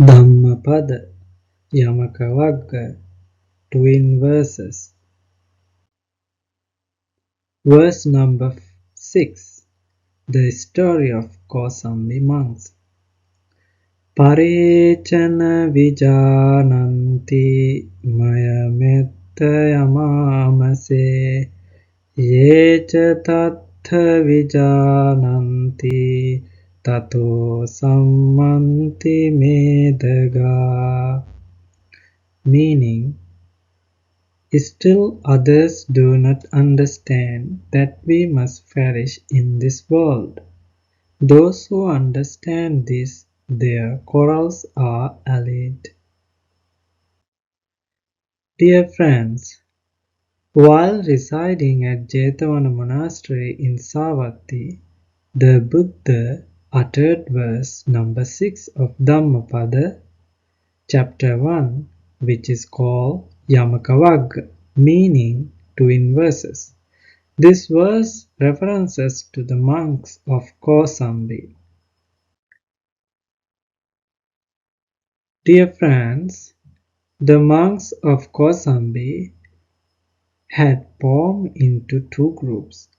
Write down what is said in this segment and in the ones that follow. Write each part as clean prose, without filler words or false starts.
Dhammapada, Yamaka Vagga, twin verses. Verse number 6. The story of Kosambi monks. Pare vijānanti mayamettha yamāmase tattha vijānanti tato sammanti medhagā. Meaning, still others do not understand that we must perish in this world. Those who understand this, their quarrels are allayed. Dear friends, while residing at Jetavana monastery in Savatthi, the Buddha uttered verse number 6 of Dhammapada, chapter 1, which is called Yamaka Vagga, meaning twin verses. This verse references to the monks of Kosambi. Dear friends, the monks of Kosambi had formed into two groups.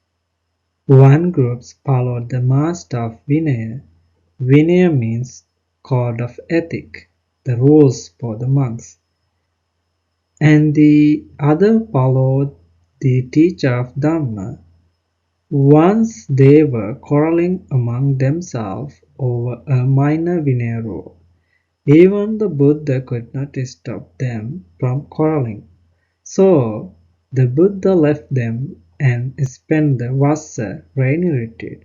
One group followed the master of Vinaya. Vinaya means code of ethic, the rules for the monks. And the other followed the teacher of Dhamma. Once they were quarreling among themselves over a minor Vinaya rule. Even the Buddha could not stop them from quarreling. So the Buddha left them and spent the vassa, rainy retreat,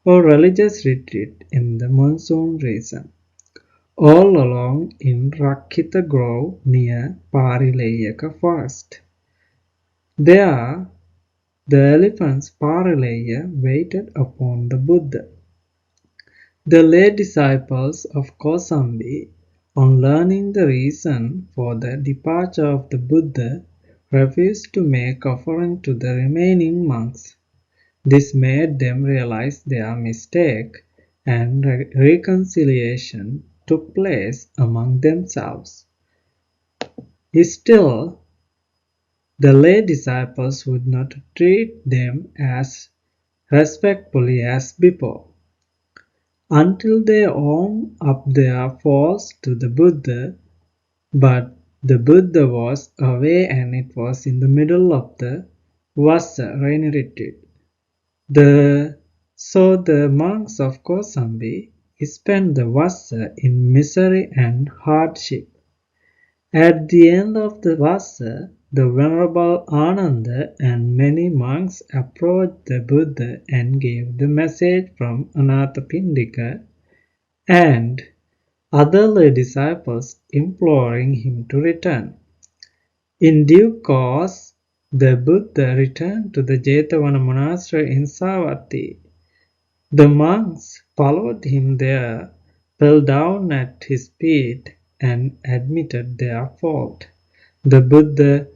or religious retreat in the monsoon region, all along in Rakkhita Grove near Pārileyyaka forest. There, the elephants Pārileyyaka waited upon the Buddha. The lay disciples of Kosambi, on learning the reason for the departure of the Buddha, refused to make offering to the remaining monks. This made them realize their mistake, and reconciliation took place among themselves. Still, the lay disciples would not treat them as respectfully as before, until they owned up their faults to the Buddha. But the Buddha was away and it was in the middle of the vassa, rainy retreat. So the monks of Kosambi spent the vassa in misery and hardship. At the end of the vassa, the Venerable Ananda and many monks approached the Buddha and gave the message from Anathapindika and other lay disciples imploring him to return. In due course, the Buddha returned to the Jetavana monastery in Savatthi. The monks followed him there, fell down at his feet, and admitted their fault. The Buddha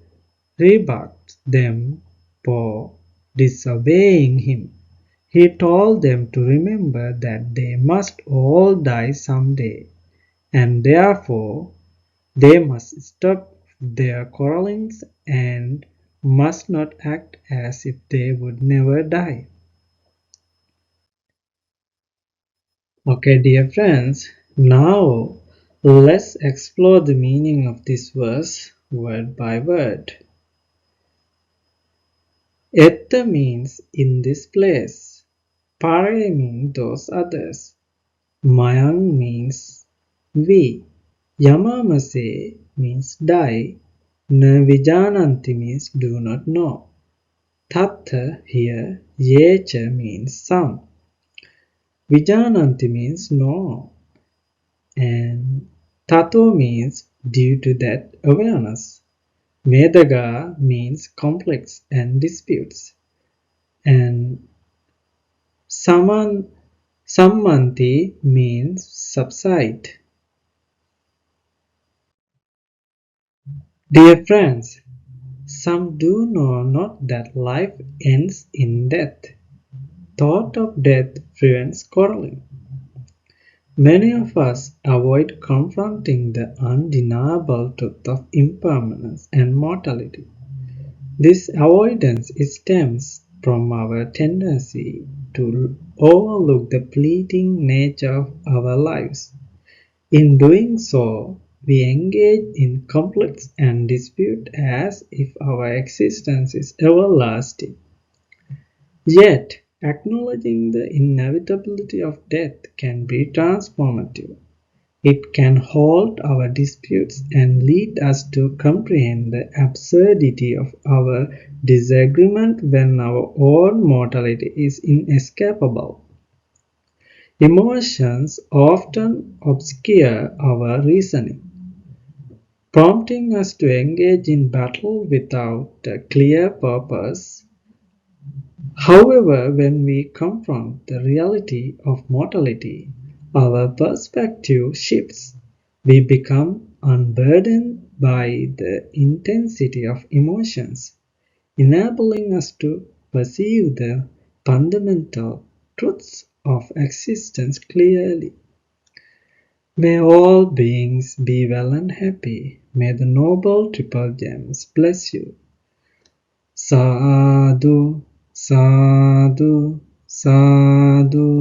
rebuked them for disobeying him. He told them to remember that they must all die someday, and therefore they must stop their quarrelings and must not act as if they would never die. Okay, dear friends, now let's explore the meaning of this verse word by word. Etta means in this place. Pare means those others. Mayang means we. Yamāmase means die. Vijānanti means do not know. Tattha here, yecha means some. Vijānanti means know. And tato means due to that awareness. Medhagā means conflicts and disputes. And sammanti means subside. Dear friends, some do know not that life ends in death. Thought of death prevents quarreling. Many of us avoid confronting the undeniable truth of impermanence and mortality. This avoidance stems from our tendency to overlook the fleeting nature of our lives. In doing so, we engage in conflicts and dispute as if our existence is everlasting. Yet, acknowledging the inevitability of death can be transformative. It can halt our disputes and lead us to comprehend the absurdity of our disagreement when our own mortality is inescapable. Emotions often obscure our reasoning, prompting us to engage in battle without a clear purpose. However, when we confront the reality of mortality, our perspective shifts. We become unburdened by the intensity of emotions, enabling us to perceive the fundamental truths of existence clearly. May all beings be well and happy. May the noble triple gems bless you. Sadhu, sadhu, sadhu.